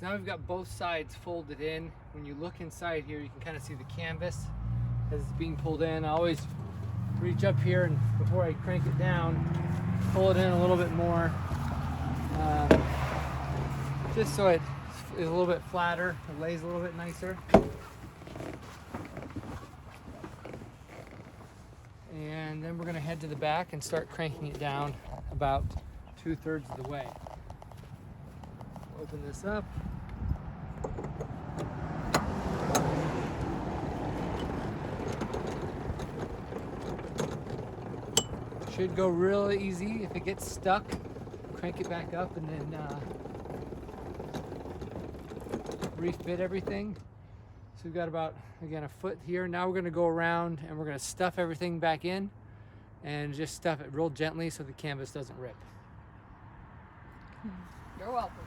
So now we've got both sides folded in. When you look inside here, you can kind of see the canvas as it's being pulled in. I always reach up here and before I crank it down, pull it in a little bit more, just so it is a little bit flatter, it lays a little bit nicer. And then we're going to head to the back and start cranking it down about 2/3 of the way. Open this up. Should go real easy. If it gets stuck, crank it back up and then refit everything. So we've got about, again, a foot here. Now we're going to go around and we're going to stuff everything back in and just stuff it real gently so the canvas doesn't rip. You're welcome.